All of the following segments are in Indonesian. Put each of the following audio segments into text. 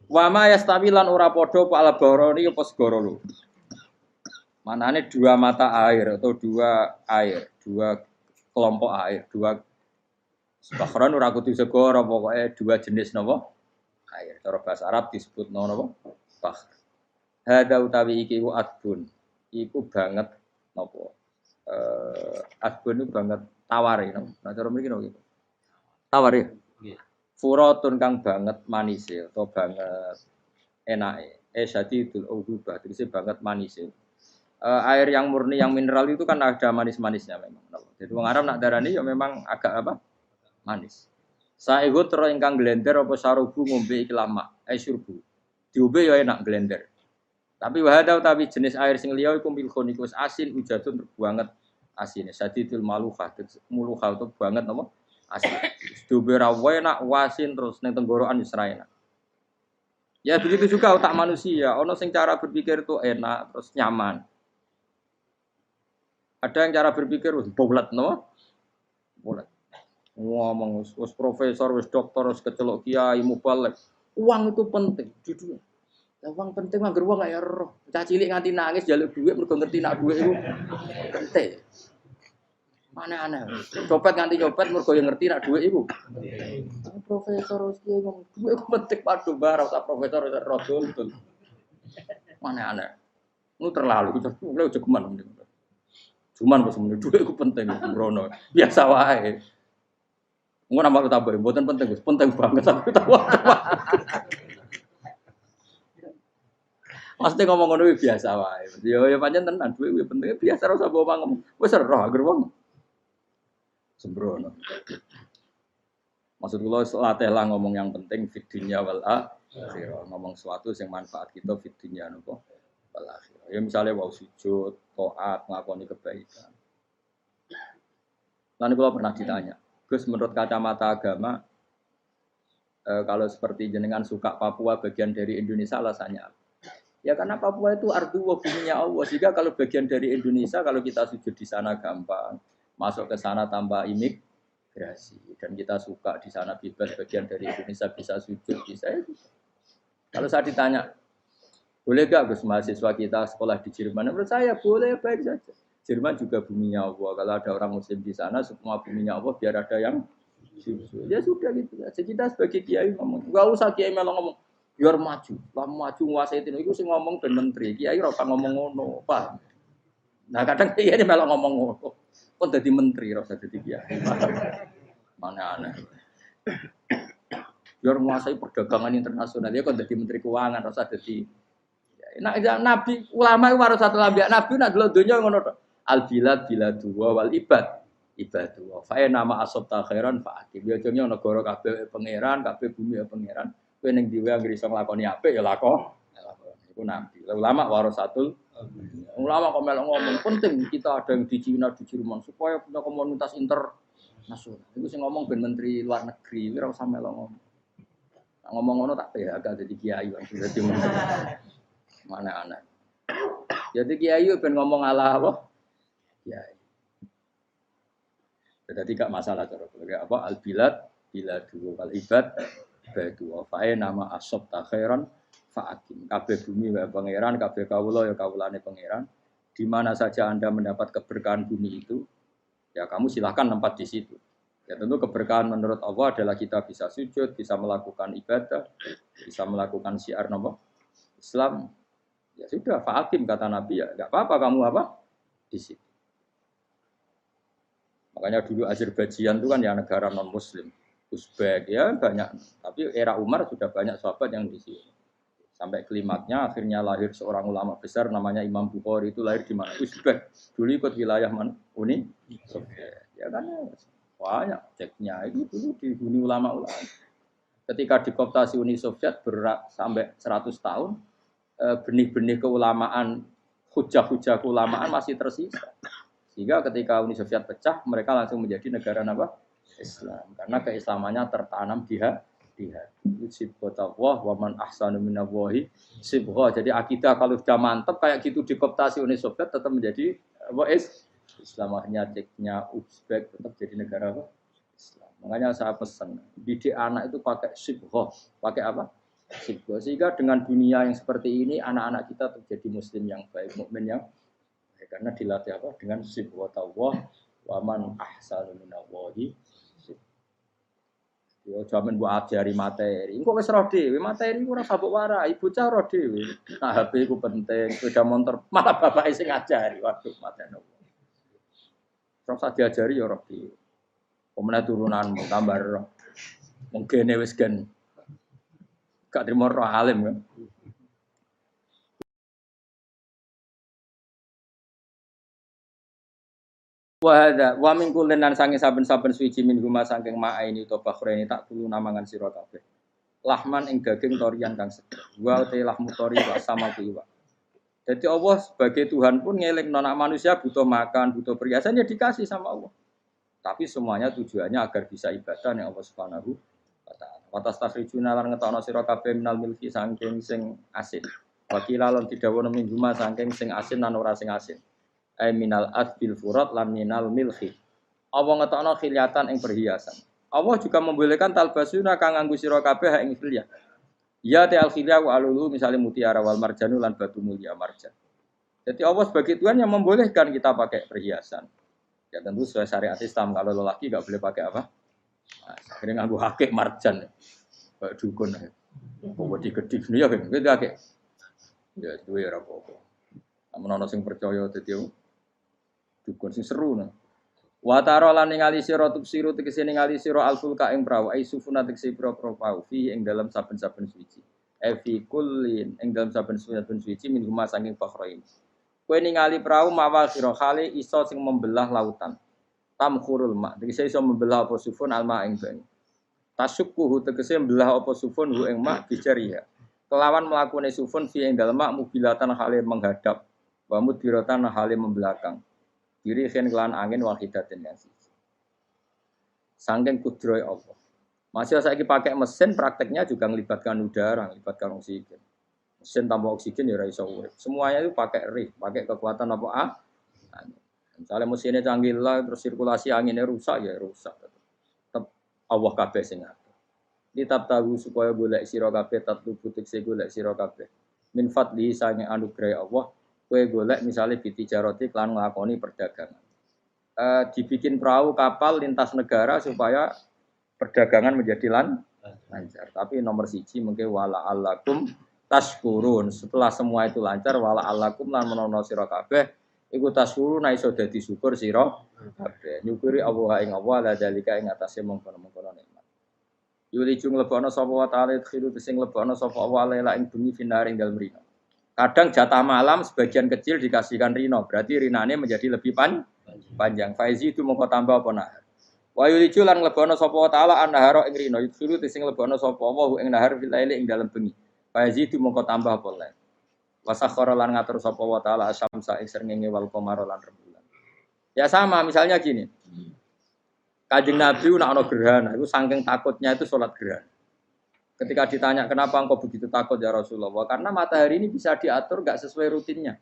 Wa ma yastawilan ora padha apa al-bahrani apa segara loro. Manane dua mata air atau dua air, dua kelompok air, dua bahron ora kudu segara pokoke dua jenis napa? Air. Cara bahasa Arab disebut napa? Bahr. Hada utawi iki ku adbun. Iku banget napa? Adbun itu banget tawar ya. Nah cara mriki napa gitu. Tawar ya. Furatun kang banget manis atau banget enake. Syadidul ubah, terus banget manis. Air yang murni yang mineral itu kan ada manis-manisnya memang. Jadi wong Arab nak darani ya memang agak apa? Manis. Saehu tero ingkang glender apa sarubu ngombe iki lama, syurbu. Diombe ya enak glender. Tapi wahada utawi jenis air sing liya iku milkon iku asin ujatun banget asine. Syadidul maluha, muluha itu banget apa? Asin. Diombe ra enak wasin terus ning tenggorokan wis ra enak. Ya begitu juga otak manusia, ono sing cara berpikir itu enak terus nyaman. Ada yang cara berpikir bulat, no? Bulat. Ngomong wis profesor, wis dokter, wis kecelok kiai mubalek. Uang itu penting, jujur. Ya, uang penting mah uang ya roh. Cah cilik nganti nangis jaluk duit mergo ngerti nak duit itu penting. Mana aneh. Copet nganti copet mergo yang ngerti nak duit itu. Profesor wis kiai ngomong duit itu penting padu bar ora profesor wis roh betul. Mana aneh. Lu terlalu itu cukuman. Cuman pas menurut duit itu penting, Brono. Biasa wae. Engko nambah tambah, mboten penting, penting banget aku tahu. Pasti ngomong ngono biasa wae. Ya pancen tenan duit kuwi penting biasa ora usah bawa ngomong. Wis roh agar wong sembrono. Maksud kula latih lah ngomong yang penting fid dunya wal akhirah. Ngomong sesuatu yang manfaat kita fid dunya napa wal akhirah. Ya misalnya wau sujud, taat, ngakoni kebaikan. Lalu kalau pernah ditanya, Gus menurut kacamata agama, kalau seperti jenengan suka Papua bagian dari Indonesia alasannya apa? Ya karena Papua itu ardu wa buminya Allah. Sehingga kalau bagian dari Indonesia, kalau kita sujud di sana gampang, masuk ke sana tanpa imigrasi. Dan kita suka di sana bebas bagian dari Indonesia bisa sujud, bisa ya. Kalau saya ditanya, boleh gak Gus mahasiswa kita sekolah di Jerman? Menurut saya boleh, baik saja. Jerman juga buminya Allah. Kalau ada orang Muslim di sana, semua buminya Allah biar ada yang ya sudah gitu. Jadi kita sebagai kiai ngomong, nggak usah kiai malah ngomong biar maju, maju nguasai itu sih ngomong dan menteri. Kiai rasa ngomong ngono, pak. Nah kadang kiai ini malah ngomong ngono, kok jadi menteri rasa jadi kiai. Mana aneh. Biar menguasai perdagangan internasional ya kok jadi menteri keuangan rasa jadi. Nah, Nabi ulama itu harus satu nabi nak dulu dunia ngono tok. Al bilad biladu wal ibad ibadu. Fa nama asabta khairan fa akim. Ya jenenge negara kabeh pangeran, kabeh bumi pangeran. Kowe ning diwe anggere iso nglakoni apik ya lakon. Iku nabi. Ulama warasatul ulama kok melok ngomong penting kita ada yang di Cina di Jerman supaya punya komunitas internasional. Iku sing ngomong ben menteri luar negeri, ora usah melok ngomong. Ngomong ngono tak PHK jadi kiai langsung dadi menteri. Mana anak. Jadi kiai ben ngomong ala apa? Kiai. Jadi gak masalah cara apa al bilad biladu wal ibad badu fa nama asob takhiran fa akim. Kabeh bumi wae pangeran, kabeh kawula ya kawulane pangeran. Di mana saja Anda mendapat keberkahan bumi itu, ya kamu silahkan tempat di situ. Ya tentu keberkahan menurut Allah adalah kita bisa sujud, bisa melakukan ibadah, bisa melakukan syiar nama Islam. Ya sudah, fa'akim kata Nabi ya, enggak apa-apa kamu apa? Di situ. Makanya dulu Azerbaijan itu kan ya negara non-muslim. Uzbek ya banyak, tapi era Umar sudah banyak sahabat yang di sini. Sampai klimaknya akhirnya lahir seorang ulama besar namanya Imam Bukhari itu lahir di mana? Uzbek. Dulu ikut wilayah mana? Uni Soviet. Ya kan banyak ceknya itu dulu di Uni ulama-ulama. Ketika dikooptasi Uni Soviet berat sampai 100 tahun, benih-benih keulamaan, hujah-hujah keulamaan masih tersisa. Sehingga ketika Uni Soviet pecah, mereka langsung menjadi negara apa? Islam. Karena keislamannya tertanam di hati. Sibghatullah wa man ahsanu minallahi sibghah. Jadi akidah kalau sudah mantap kayak gitu dikooptasi Uni Soviet tetap menjadi apa? Islam. Akhirnya ceknya Uzbek tetap jadi negara apa? Islam. Makanya saya pesan, didik anak itu pakai sibghah. Pakai apa? Sehingga dengan dunia yang seperti ini anak-anak kita menjadi muslim yang baik, mukmin yang baik. Karena dilatih apa? Dengan sibghatullah wa man ahsanu minallahi. Yo jaman mbok ajari materi. Engko wis roh dhewe, materi ku ora sabuk warai, bocah roh dhewe. Nah, HP ku penting, sepeda motor malah bapake sing ngajari. Waduh, mateno. Terus diajari ya roh dhewe. Pemene turunanmu tambah roh. Mungkin wis gen gak trimo roh alim kan. Wa min kullin lan sange saben-saben suci min guma saking ma'aini to bakhreni tak tulu namangan sira kabeh. Lahman ing daging torian kang seger. Wa te lahmu tori wa sama kuiwa. Jadi Allah sebagai Tuhan pun ngeling anak manusia butuh makan, butuh perhiasan ya dikasih sama Allah. Tapi semuanya tujuannya agar bisa ibadah yang Allah Subhanahu wa taala. Wa tastajuna lan ngetokno sira kabeh minal milki saking sing asin. Wa kilalon didhawuhna min guma saking sing asin lan ora sing asin. Minal adbil furat lan minal milhi. Allah ngetokno khilyatan ing perhiasan. Allah juga membolehkan talbasuna kang nganggo sira kabeh ing khilyah. Ya ta al khilyah wa alulu misalnya mutiara wal marjanu lan batu mulia marjan. Jadi Allah sebagai Tuhan yang membolehkan kita pakai perhiasan. Ya tentu sesuai syariat Islam. Kalau lelaki enggak boleh pakai apa? Nah, akhirnya nganggo hakik marjan. Kayak dukun. Kok digedhi ya kan. Gitu akeh. Ya duwe ora apa-apa. Amun ana sing percaya dadi dukun sing seru nah. Wa tara lan ningali sira tubsiru tegese ningali sira alfulka ing prawu ai sufuna tegese pro-pro pau fi ing dalam saben-saben suci. Fi kullin ing dalam saben-saben suci min huma saking fakhrain. Kowe ningali prawu mawa sira khali iso sing membelah lautan. Tamkhurul ma tegese iso membelah apa sufun alma ing banyu. Tasukkuhu tegese membelah apa sufun hu ing ma bijariha. Kelawan mlakune sufun fi ing dalem mak mubilatan khali menghadap wa mudbiratan khali membelakang. Diri khen kelan angin wahidatin yang siji. Sangking kudroy Allah. Masih saya pakai mesin prakteknya juga melibatkan udara, melibatkan oksigen. Mesin tanpa oksigen ya iso urip. Semuanya itu pakai rig, pakai kekuatan apa Misalnya mesinnya canggih lah, terus sirkulasi anginnya rusak ya rusak. Tetap Allah kabeh sing ngatur. Kitab tahu supaya golek sira kabeh tatlu butik se golek sira kabeh. Min fadli sange anugerah Allah. Kue golek misalnya bitijaroti klan ngelakoni perdagangan. Dibikin perahu kapal lintas negara supaya perdagangan menjadi lancar. Tapi nomor siji mungkin wala alakum tashkurun. Setelah semua itu lancar wala alakum lan menono sira kabeh iku tashkurun iso dadi syukur sira kabeh. Nyukuri Allah ing Allah la dalika ing atase mengkono-mengkono nikmat. Yuli jung lebokno sapa wa ta'ala khiru sing lebokno sapa Allah lela ing bumi finaring dalem rino. Kadang jatah malam sebagian kecil dikasihkan rino, berarti rinane menjadi lebih panjang. Faizi itu mongko tambah apa nahar. Wa yuliju lan lebono sapa taala an-nahara ing rino, yusulu sing lebono sapa wa ing nahar fil laili ing dalem bengi. Faizi itu mongko tambah apa lain. Wa sakhara lan ngatur sapa wa taala asyamsa ing srengenge wal qamara lan rembulan. Ya sama, misalnya gini. Kanjeng Nabi nak ana gerhana, itu saking takutnya itu salat gerhana. Ketika ditanya kenapa engkau begitu takut ya Rasulullah, karena matahari ini bisa diatur gak sesuai rutinnya.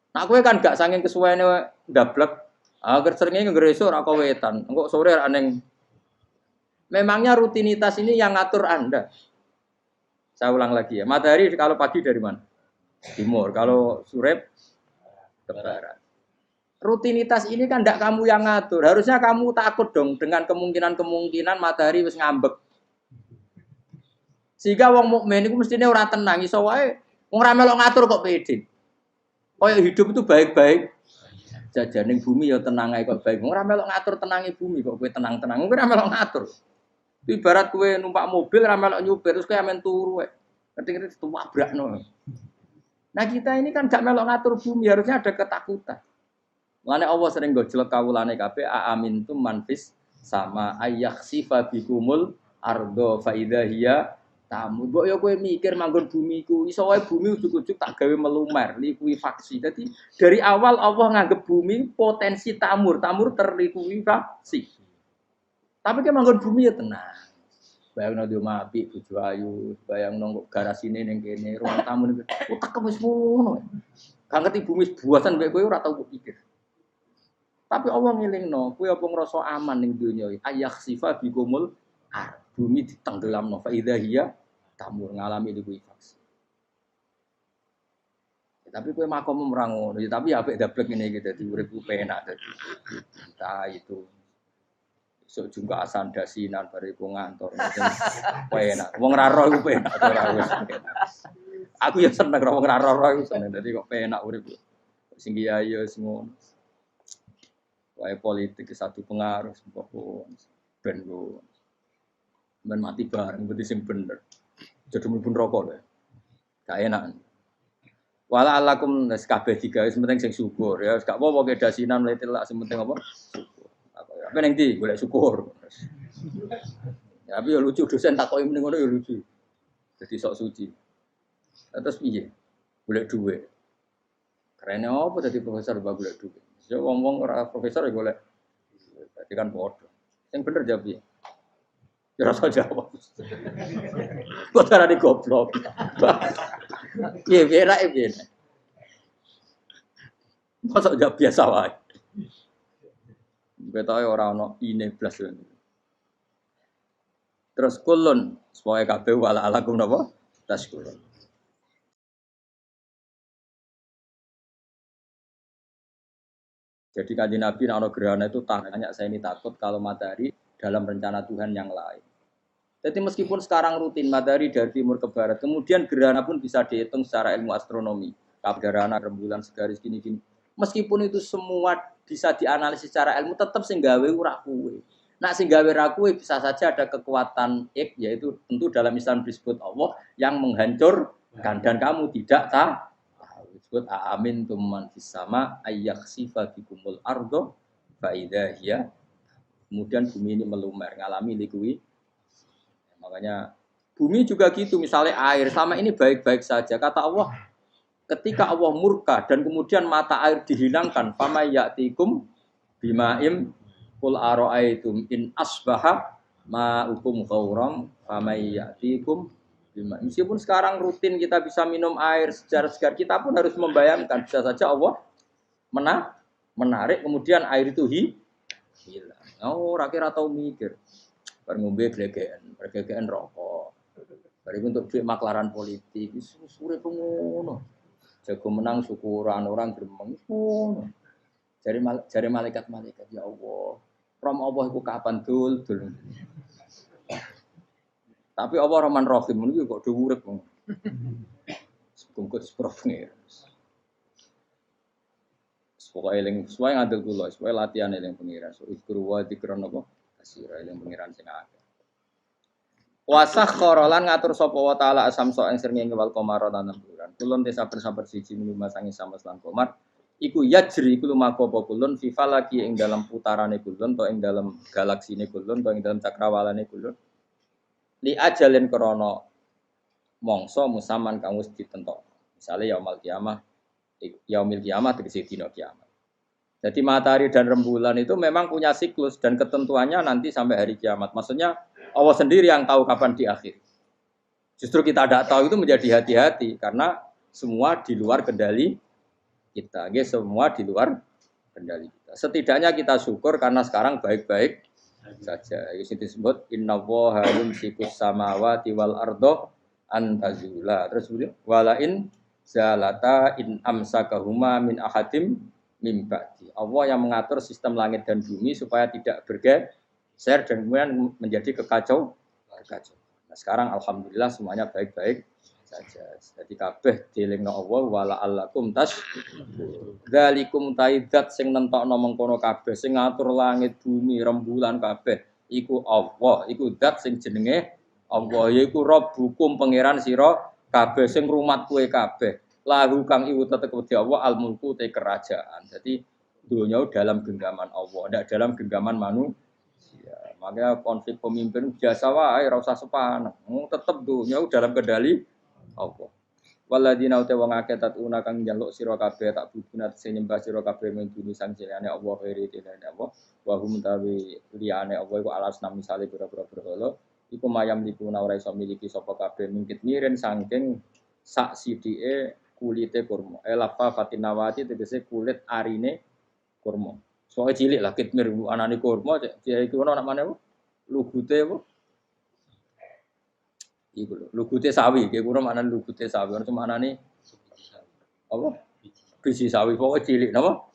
Nah, aku kan gak saking kesuaiannya ndablek. Agar seringnya ngeresuk ora wetan. Engko sore aneng. Memangnya rutinitas ini yang ngatur Anda. Saya ulang lagi ya. Matahari kalau pagi dari mana? Timur. Kalau sore ke barat. Rutinitas ini kan ndak kamu yang ngatur. Harusnya kamu takut dong dengan kemungkinan matahari wis ngambek. Sehingga wong mukmin iku mestine ora tenang, iso wae wong ora melok ngatur kok pede. Kaya hidup itu baik-baik. Jajaning bumi ya tenang ae kok baik. Wong ora melok ngatur tenange bumi kok kowe tenang-tenang. Kowe ora melok ngatur. Ibarat kowe numpak mobil ora melok nyupir terus kowe amen turu wae. Ngerti-ngerti tuwabrakno. Nah, kita ini kan gak melok ngatur bumi, harusnya ada ketakutan. Mulane Allah sering gojlok kawulane kabeh aamintum manfis sama ayakhsifa bikumul ardo fa idza hiya tamu, mbok ya kowe mikir manggon bumi ku, iso wae bumi ujug-ujug tak gawe melumer, likuifaksi. Jadi dari awal Allah nganggep bumi potensi tamur terlikuifaksi. Tapi kan manggon bumi ya tenang. Bayangno di omah apik bojo ayu, bayangno kok garasine ning kene, ruang tamu niku utek wis ngono. Gak ngerti bumi buasan mbek kowe ora tau pikir. Tapi Allah ngelingno, kowe apa ngrasa aman ning donya iki? Ayakhsifa bikumul bumi ditenggelamno fa idza hiya tamur ngalami likuifaksi. Tapi kowe makom merang ngono, tapi apik dablek ngene iki dadi urip ku penak dadi. Kita itu sok juga asan dasinan bariku ngantor. Penak. Wong ra roh iku penak ora wis. Aku ya seneng wong ra roh iku seneng. Dadi kok penak urip. Sing kiai ya ngono. Wae politik satu pengaruh sembako ben go. Ben mati bareng berarti sing bener. Jadi mlebu neraka lho. Gak enak. Wala alakum nes kabeh digawe penting sing syukur ya gak apa-apa ke dasinan mlete lak sing penting apa syukur. Apa ning ndi golek syukur. Ya tapi ya lucu dosen takoki mending ngono ya lucu. Jadi sok suci. Terus piye? Golek dhuwit. Kerene apa dadi profesor mbak golek dhuwit. Ya wong-wong ora profesor ya golek. Dadi kan padha. Sing bener jawab piye? Ya rasa jawab. Kok darane goblok. Piye berake piye. Masa gak biasa wae. Betahe ora ono ine blas. Terus kulun supaya kabeh wala alakum napa? Taskulun. Jadi kanjeng Nabi ana gerhana itu tanya saya ini takut kalau matahari dalam rencana Tuhan yang lain. Jadi meskipun sekarang rutin matahari dari timur ke barat, kemudian gerhana pun bisa dihitung secara ilmu astronomi. Gerhana rembulan segaris gini-gini. Meskipun itu semua bisa dianalisis secara ilmu, tetap sing gawe ora kuwe. Nak sing gawe ra kuwe bisa saja ada kekuatan yaitu tentu dalam Islam disebut Allah yang menghancurkan dan kamu tidak tahu. Disebut amin tumman fis sama ayyakhsifa bikumul ardo fa idza hiya. Kemudian bumi ini melumer ngalami likui. Makanya bumi juga gitu, misalnya air selama ini baik-baik saja. Kata Allah, ketika Allah murka dan kemudian mata air dihilangkan, fama ya'tikum bima'im qul ara'aitum in asbaha ma'ukum ghauram fama ya'tikum bima'im. Meskipun sekarang rutin kita bisa minum air segar-segar, kita pun harus membayangkan bisa saja Allah menarik kemudian air itu hilang. Oh, rakyat atau mikir. Bar ngombe glegeken rokok. Bari untuk duit maklaran politik, sure pengono. Jago menang syukuran orang gremeng ngono. Jare malaikat-malaikat ya Allah. Rom Allah iku kapan dul. Tapi Allah Rahman Rahim niku kok dhuwurip. Sebungkut sprofne. Pokoke eling sesuai ngadil kula, sesuai latihan eling pengiran. So ikru wa dikron apa? Kasira eling pengiran sing akeh. Wasakhkhara lan ngatur sapa wa taala asamsa ing srengenge wal qamara lan bulan. Kulun te saben-saben siji minuma sangi samas lan qamar. Iku yajri iku lumaku apa kulun fi falaki ing dalam putarane kulun to ing dalam galaksine kulun to ing dalam cakrawalane kulun. Li ajalin krana mangsa musaman kang wis ditentokno. Misale yaumil kiamah tegese dina kiamat. Jadi matahari dan rembulan itu memang punya siklus dan ketentuannya nanti sampai hari kiamat. Maksudnya Allah sendiri yang tahu kapan di akhir. Justru kita tidak tahu itu menjadi hati-hati karena semua di luar kendali kita. Semua di luar kendali kita. Setidaknya kita syukur karena sekarang baik-baik saja. Itu disebut innallaha yumsikus samawati wal ardo an tazula. Terus walain zalata in amsakahuma min ahadim mim ba'di. Allah yang mengatur sistem langit dan bumi supaya tidak bergeser dan kemudian menjadi kekacau. Nah, sekarang alhamdulillah semuanya baik-baik saja. Jadi kabeh dielingno Allah wala allakum tas. Dzalikum taidat sing nentokno mengkono kabeh sing ngatur langit bumi rembulan kabeh iku Allah, iku zat sing jenenge Allah yaiku Rabbukum pangeran sira kabeh sing rumat kowe kabeh. Lahu kang iku tetep wedi Allah al-mulku te kerajaan. Jadi dunia dalam genggaman Allah, tidak dalam genggaman manusia. Makanya konflik pemimpin biasa wae ora usah sepan. Tetep dunia dalam kendali Allah. Waladina uta wong akeh tatuna kang njaluk sira kabeh tak buduna sing nyembah sira kabeh menduni sang jenenge Allah khairi dene Allah. Wa hum tawi liyane Allah iku alasna misale pira-pira berhala. Iku mayam dipuna ora iso miliki sapa kabeh mungkit miren saking sak sidike kulite kurma. Elafa fatinawati tegese kulit arine kurma. Soale cilik lah kitmir anane kurma dia iku ana namane apa? Lugute apa? Iku lho, lugute sawi, ki kula maknane lugute sawi, ora maknane apa? Biji sawi pokoke cilik napa?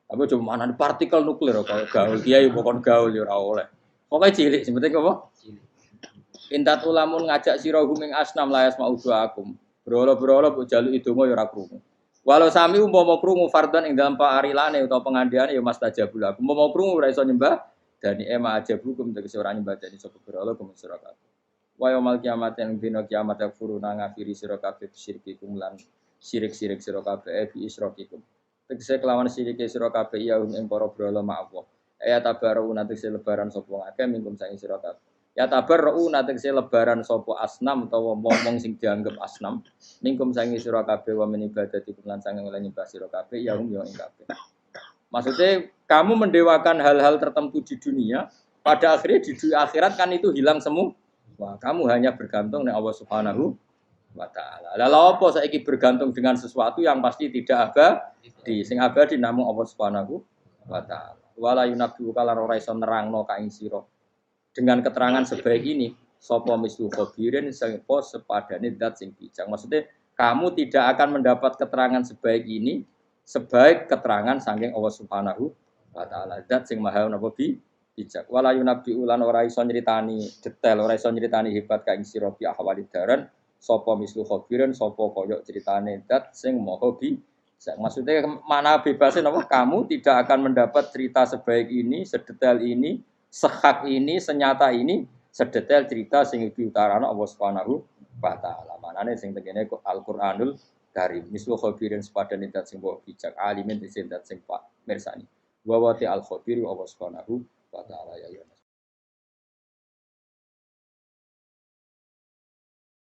Tapi cuma maknane partikel nuklir kaya gaul kiai pokon gaul ya ora oleh. Pokoke cilik sing penting apa? Intat ulamun ngajak sira guming asnam layas mau akum. Berolo-berolo mbok jaluk idonga ya ora krungu. Walau sami umpama krungu fardhan ing dalam parilane utawa pengandiane ya mastajabul aku. Umpama krungu ora iso nyembah dani ema ajabukum tegese ora nyembah dani sapa berolo kumusira kabeh. Wa yaumil kiamat yang dina kiamat yakfuruna ngafiri sira kabeh syirikikum lan syirik-syirik sira kabeh bi isrokikum. Tegese kelawan sirike sira kabeh ya ing para brala ma'awa. Ya tabaru nanti lebaran sapa ngake mingkum sangi sira kabeh. Ya tabaru nanti lebaran sapa asnam utawa momong sing dianggep asnam mingkum sangi sira kabeh wa min ibadatikum lan sange lan nyembah sira kabeh ya ing kabeh. Maksudnya kamu mendewakan hal-hal tertentu di dunia, pada akhirnya di akhirat kan itu hilang semua. Wah, kamu hanya bergantung dengan Allah Subhanahu wa taala. Lalu apa saiki bergantung dengan sesuatu yang pasti tidak abadi, sing abadi namung Allah Subhanahu wa taala. Wala yunabbi'u kala ora iso nerangno ka ing sira. Dengan keterangan sebaik ini, sapa mislu khabirin sapa sepadane zat sing bijak. Maksudnya kamu tidak akan mendapat keterangan sebaik ini sebaik keterangan saking Allah Subhanahu wa taala. Zat sing maha napa bijak. Wala yunabbi ulan ora iso nyritani detail, ora iso nyritani hebat ka ing sira bi ahwalid daran sapa mislu khabirin sapa kaya critane zat sing maha bijak. Maksudnya mana bebasin apa kamu tidak akan mendapat cerita sebaik ini, sedetail ini, sehak ini, senyata ini, sedetail cerita sing diutarana Allah Subhanahu wa taala. Manane sing tegene Al-Qur'anul Karim. Mislu khabirin sepadane zat sing maha bijak, alimin zat sing pak mirsani. Wa wati al-khabir Allah Subhanahu wa ta'ala ya